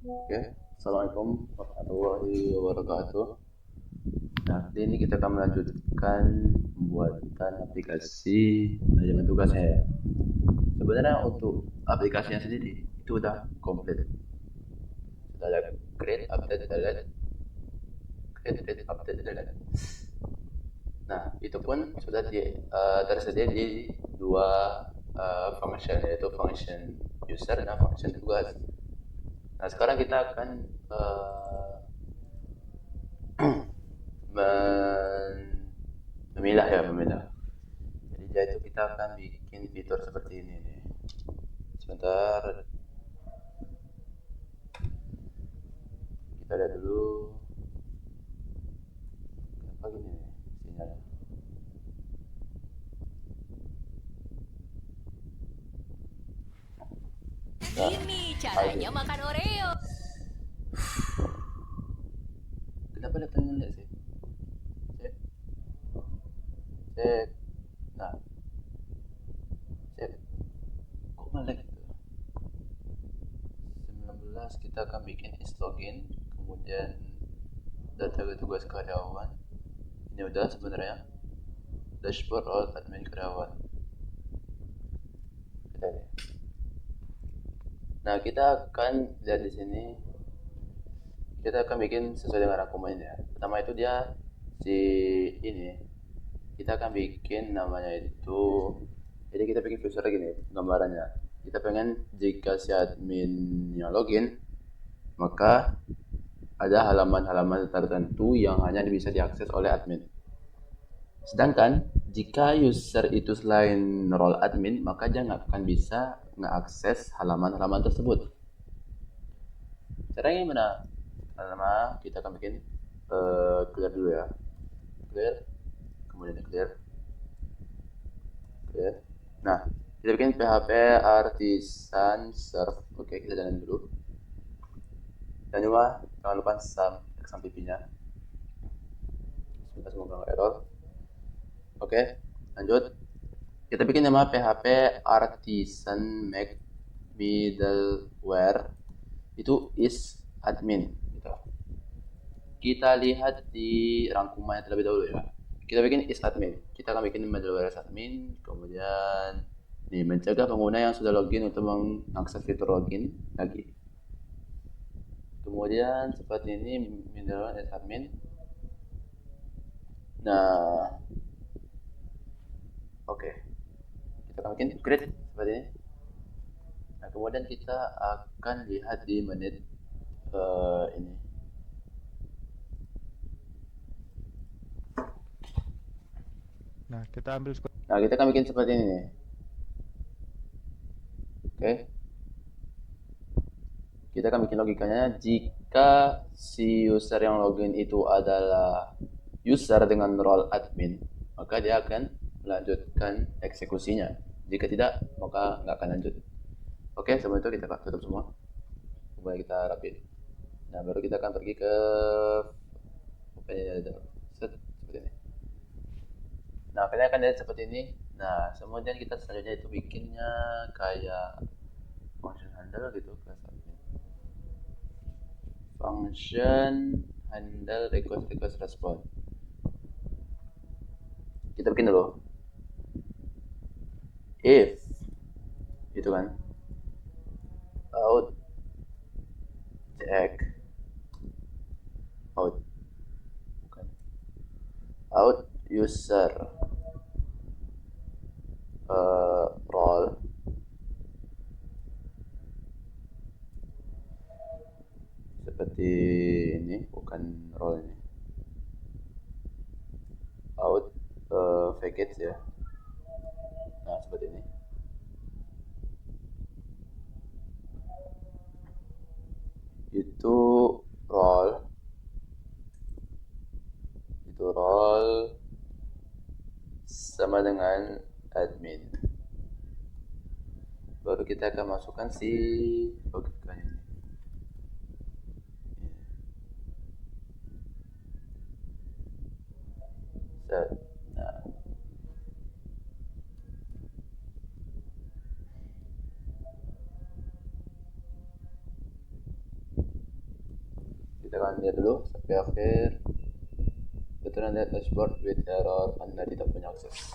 Oke, Assalamualaikum warahmatullahi wabarakatuh. Nah, kali ini kita akan melanjutkan pembuatan aplikasi manajemen tugasnya ya. Sebenarnya untuk aplikasinya sendiri itu udah komplit. Sudah ada create, update, delete, create, update, delete. Nah, itu pun sudah tersedia di dua function, yaitu function user dan function tugas. Nah, sekarang kita akan memilah ya, memilah. Jadi itu kita akan bikin fitur seperti ini nih. Sebentar, kita lihat dulu. Kenapa gini nih sinyalnya? Gini caranya makan Oreo. Kenapa datangnya nggak sih? Cek, cek. Nah, cek. Kok ngelag gitu? 19 kita akan bikin is login, kemudian data tugas karyawan. Ini udah sebenarnya dashboard all admin karyawan. Kita lihat. Nah, kita akan lihat di sini. Kita akan bikin sesuai dengan rekomendasi ya. Pertama itu dia si ini kita akan bikin namanya itu, jadi kita bikin user gini gambarannya. Kita pengen jika si adminnya login, maka ada halaman-halaman tertentu yang hanya bisa diakses oleh admin. Sedangkan jika user itu selain role admin, maka dia nggak akan bisa ngeakses halaman-halaman tersebut. Caranya gimana? Pertama kita akan bikin clear dulu ya, clear, kemudian clear. Nah, kita bikin PHP artisan serve. Oke, kita jalan dulu. Dan juga jangan lupa XAMPP-nya. Semoga nggak error. Oke, lanjut. Kita bikin nama PHP artisan make middleware itu is admin gitu. Kita lihat di rangkumannya terlebih dahulu ya. Kita bikin is admin. Kita akan bikin middleware admin, kemudian nih mencegah pengguna yang sudah login untuk mengakses fitur login lagi. Kemudian seperti ini middleware admin. Nah, oke. Kita akan bikin grid seperti ini. Nah, kemudian kita akan lihat di menit ini. Nah, kita ambil Nah, kita akan bikin seperti ini nih. Oke. Kita akan bikin logikanya jika si user yang login itu adalah user dengan role admin, maka dia akan melanjutkan eksekusinya. Jika tidak, maka nggak akan lanjut. Oke, sebelum itu kita tutup semua. Kemudian kita rapin. Nah, baru kita akan pergi ke set seperti ini. Nah, kalian akan lihat seperti ini. Nah, kemudian kita selanjutnya itu bikinnya kayak function handle gitu, function handle request respond. Kita bikin dulu if itu kan out check out bukan out user role seperti ini, bukan role ini, out package ya. Nah, seperti ini. Itu role sama dengan admin. Baru kita akan masukkan si logikanya ini. Set. Nah, Kita akan lihat dulu sampai akhir. Kebetulan lihat dashboard with error, Anda tidak punya akses.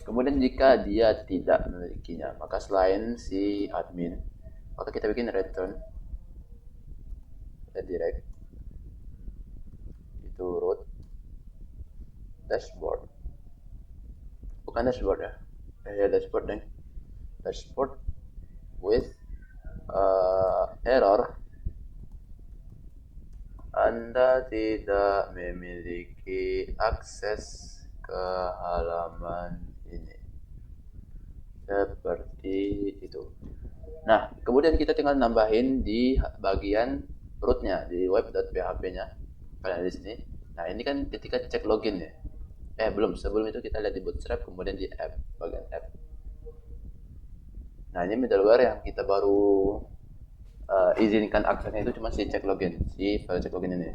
Kemudian jika dia tidak memilikinya, maka selain si admin, maka kita bikin return redirect itu root dashboard, bukan dashboard ya, dashboard deh, dashboard with error, Anda tidak memiliki akses ke halaman ini, seperti itu. Nah, kemudian kita tinggal nambahin di bagian rootnya, di web.php-nya. Kalian di sini. Nah, ini kan ketika cek login ya. Belum. Sebelum itu kita lihat di Bootstrap, kemudian di app, bagian app. Nah, ini middleware yang kita baru izinkan aksesnya itu cuma si cek login, si file cek login ini.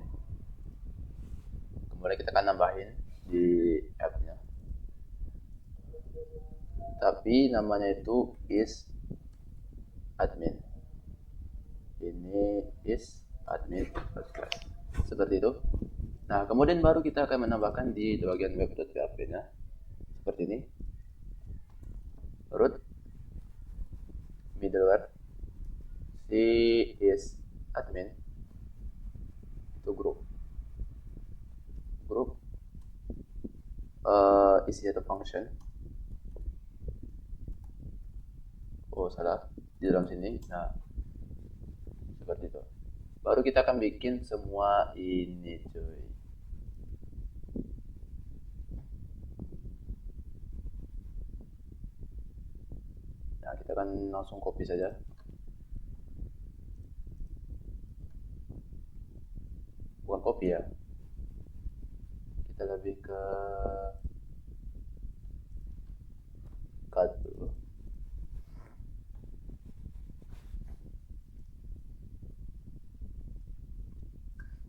Kemudian kita akan nambahin di app-nya. Tapi namanya itu is admin. Ini is admin class. Seperti itu. Nah, kemudian baru kita akan menambahkan di bagian web.php-nya seperti ini. Root middleware si is admin itu group isi atau function. Salah di dalam sini. Nah, seperti itu. Baru kita akan bikin semua ini, cuy. Nah, kita akan langsung copy saja. Bukan copy ya. Kita lebih ke cut dulu.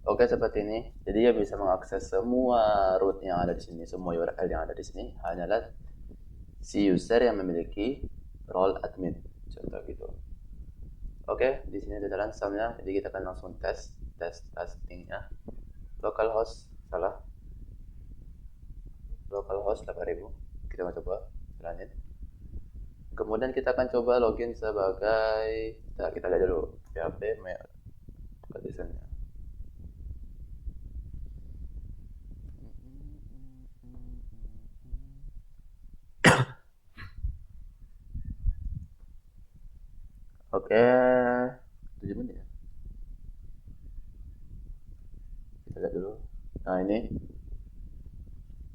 Oke, seperti ini. Jadi dia bisa mengakses semua root yang ada di sini, semua URL yang ada di sini. Hanyalah si user yang memiliki role admin, contoh gitu. Oke, di sini ada ransomnya. Jadi kita akan langsung testingnya. Localhost salah. Localhost 8000. Kita mau coba jalanin. Kemudian kita akan coba login sebagai, kita lihat dulu PHP mail conditionnya. Oke, 7 menit ya. Kita lihat dulu. Nah, ini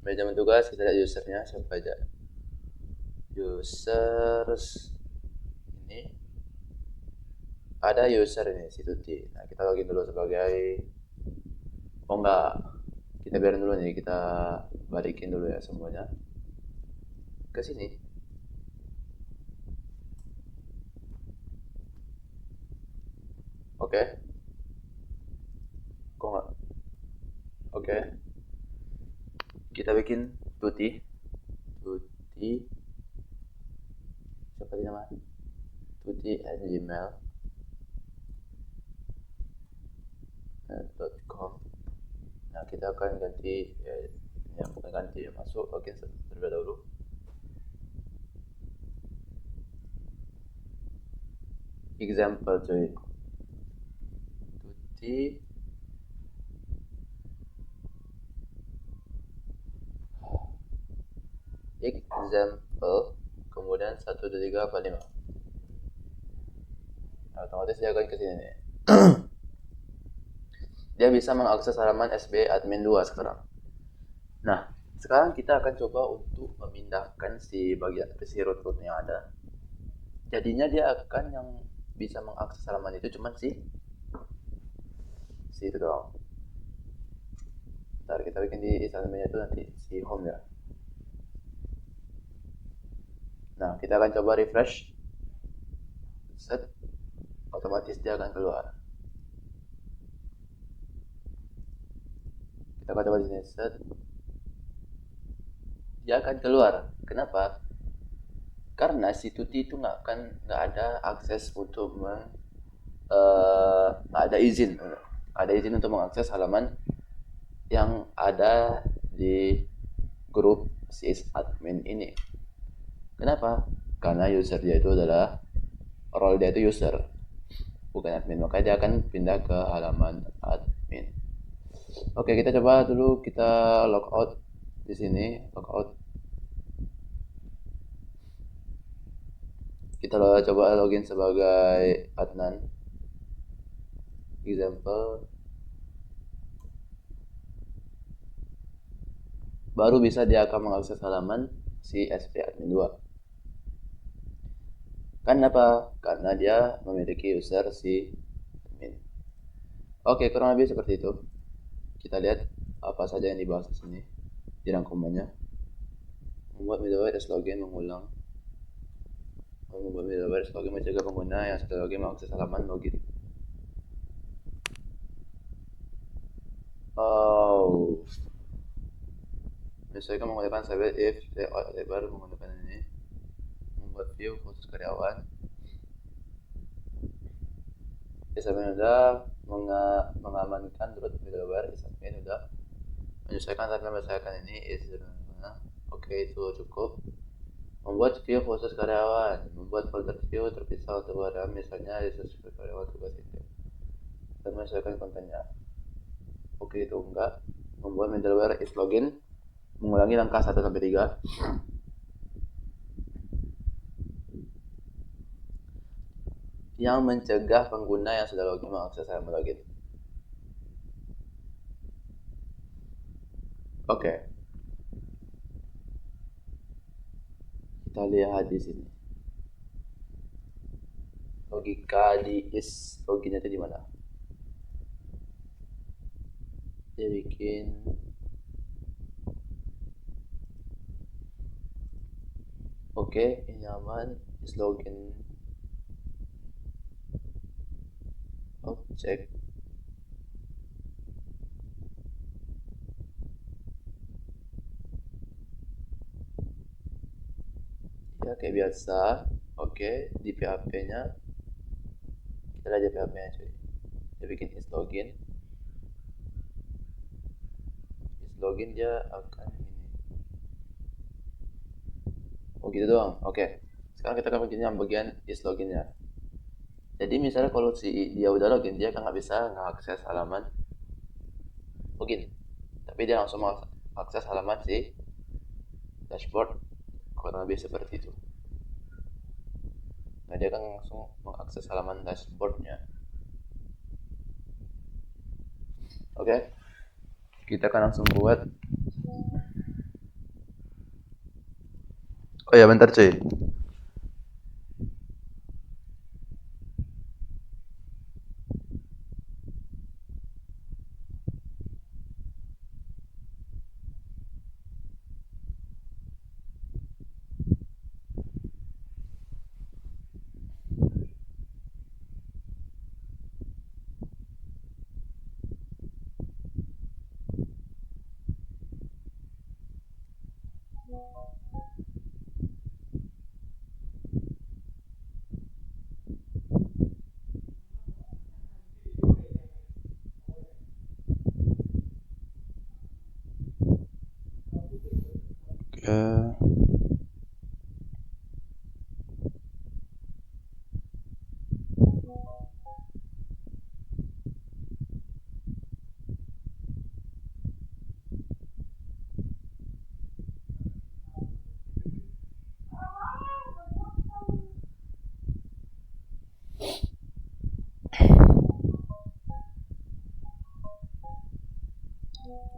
manajemen tugas, kita lihat usernya siapa aja. Users ini ada user ini si Tuti. Nah, kita login dulu sebagai kita biarin dulu nih, kita balikin dulu ya semuanya ke sini. Oke. Kok nggak? Oke. Kita bikin Tuti seperti nama tuti@gmail.com. Nah, kita akan ganti masuk login terlebih dahulu. Example cuy, Tuti example, kemudian 1, 2, 3, 4, 5. Nah, otomatis dia akan ke sini nih. Dia bisa mengakses halaman SB admin 2 sekarang. Nah, sekarang kita akan coba untuk memindahkan si bagian root yang ada. Jadinya dia akan yang bisa mengakses halaman itu cuma si itu doang. Ntar kita bikin di halamannya itu nanti si home ya. Nah, kita akan coba refresh. Set. Otomatis dia akan keluar. Kita akan coba di sini, set. Dia akan keluar. Kenapa? Karena si Tuti itu nggak ada akses untuk nggak ada izin. ada izin untuk mengakses halaman yang ada di grup sysadmin ini. Kenapa? Karena user dia itu adalah role dia itu user, bukan admin, makanya dia akan pindah ke halaman admin. Oke, kita coba dulu kita logout di sini, logout. Kita coba login sebagai admin. Example. Baru bisa dia akan mengakses halaman si SP admin 2. Kenapa? Karena dia memiliki user si admin. Oke, kurang lebih seperti itu. Kita lihat apa saja yang dibahas di sini di rangkumannya. Membuat middleware as login mengulang. Membuat middleware as login mencegah pengguna yang sudah login mengakses halaman login. Misalkan menggunakan save if layout lebar menggunakan ini. Membuat view khusus karyawan. Isapin udah mengamankan root middleware. Isapin udah menyesuaikan tapi membesarkan ini oke, itu cukup. Membuat view khusus karyawan, membuat folder view terpisah untuk karyawan, misalnya resource karyawan tugas itu, dan menyesuaikan kontennya. Oke, itu enggak. Membuat middleware is login, mengulangi langkah 1-3. Yang mencegah pengguna yang sudah login mengakses halaman login. Oke. Kita lihat di sini. Logika di is loginnya itu di mana? Dia bikin ini aman, is login object. Ya kayak biasa. Di PHP nya kita lihat PHP nya cuy. Dia bikin is login dia akan ini. Gitu doang. Sekarang kita akan bikin yang bagian is loginnya. Jadi misalnya kalau si dia udah login, dia kan nggak bisa ngakses halaman login, tapi dia langsung mengakses halaman si dashboard, kurang lebih seperti itu. Nah, dia kan langsung mengakses halaman dashboardnya. Kita akan langsung buat. Oh ya, bentar cuy.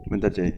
Bentar cuy.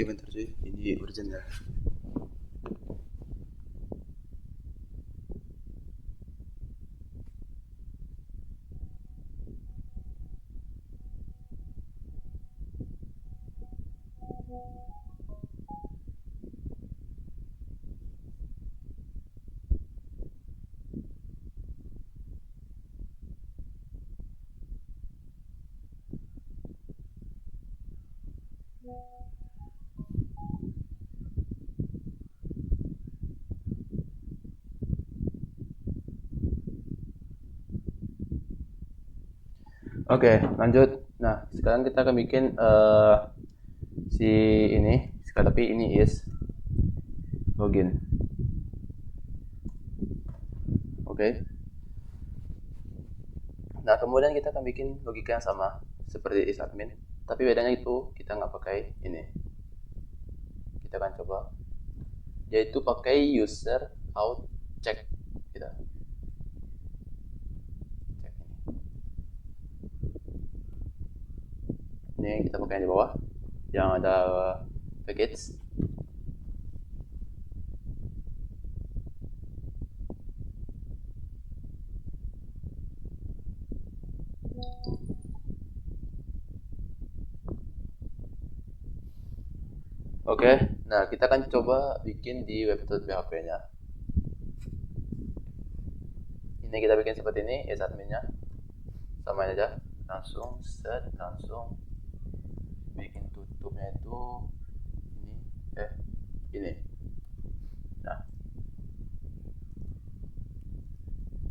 Oke, bentar cuy, ini urgent ya. Oke, lanjut. Nah, sekarang kita akan bikin si ini, tapi ini is login. Oke. Nah, kemudian kita akan bikin logika yang sama seperti is admin, tapi bedanya itu kita nggak pakai ini. Kita akan coba, yaitu pakai user out check. Kita cek ini kita pakai yang di bawah yang ada package. Oke, nah kita akan coba bikin di website PHP-nya. Ini kita bikin seperti ini, is admin-nya. Samain aja, langsung set, langsung bikin tutupnya itu ini. Nah,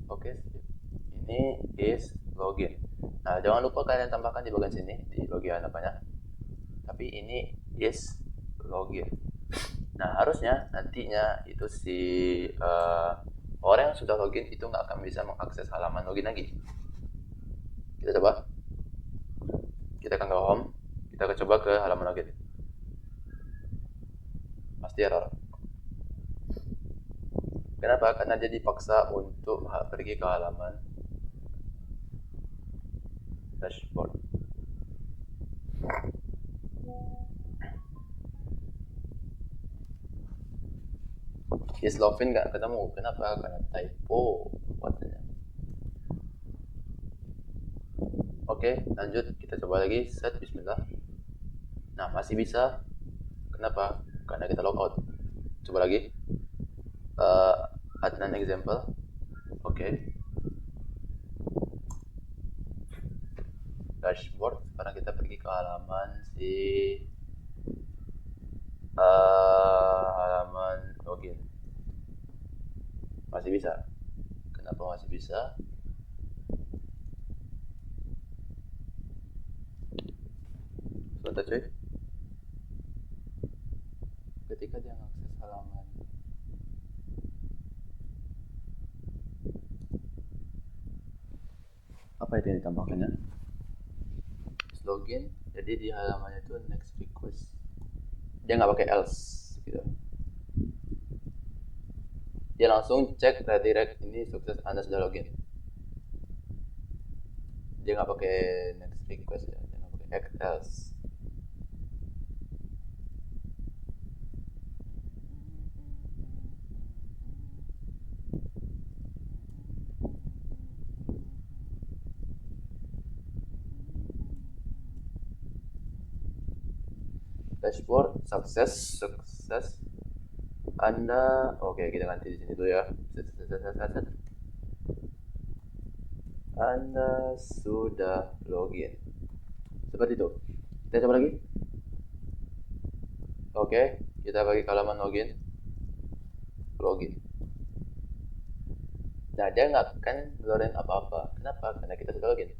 oke, ini is login. Nah, jangan lupa kalian tambahkan di bagian sini di bagian apanya. Tapi ini is login. Nah, harusnya nantinya itu si orang yang sudah login itu nggak akan bisa mengakses halaman login lagi. Kita coba. Kita akan ke home. Kita akan coba ke halaman login. Pasti error. Kenapa? Karena dia dipaksa untuk pergi ke halaman dashboard. Is login nggak ketemu. Kenapa? Karena typo buatannya. Oke, lanjut. Kita coba lagi. Set bismillah. Nah, masih bisa. Kenapa? Karena kita logout. Coba lagi. Add an example. Oke. Dashboard. Sekarang kita pergi ke halaman halaman login. Masih bisa. Kenapa masih bisa? Sebentar cuy. Ketika dia mengakses halaman apa itu yang ditambahkannya? Login, jadi di halamannya itu next request. Dia nggak pakai else gitu. Dia langsung cek redirect ini sukses Anda sudah login. Dia nggak pakai next request ya, dia nggak pakai act else. Dashboard sukses Anda. Oke, kita ganti di sini dulu ya. Anda sudah login. Seperti itu. Kita coba lagi. Oke, kita bagi ke halaman login. Nah, dia nggak akan ngeluarin apa-apa. Kenapa? Karena kita sudah login.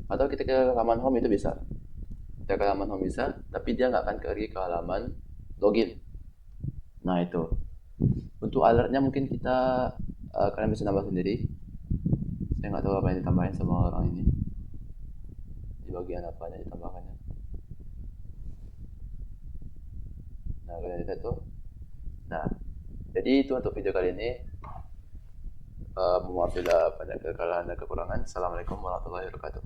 Atau kita ke halaman home itu bisa. Kita ke halaman home bisa, tapi dia nggak akan pergi ke halaman login. Nah, itu. Untuk alertnya mungkin kalian bisa nambah sendiri. Saya nggak tahu apa yang ditambahin sama orang ini. Di bagian apanya ditambahkannya. Nah, kalian lihat tuh. Nah, jadi itu untuk video kali ini. Mohon maaf bila banyak kekalahan dan kekurangan. Assalamualaikum warahmatullahi wabarakatuh.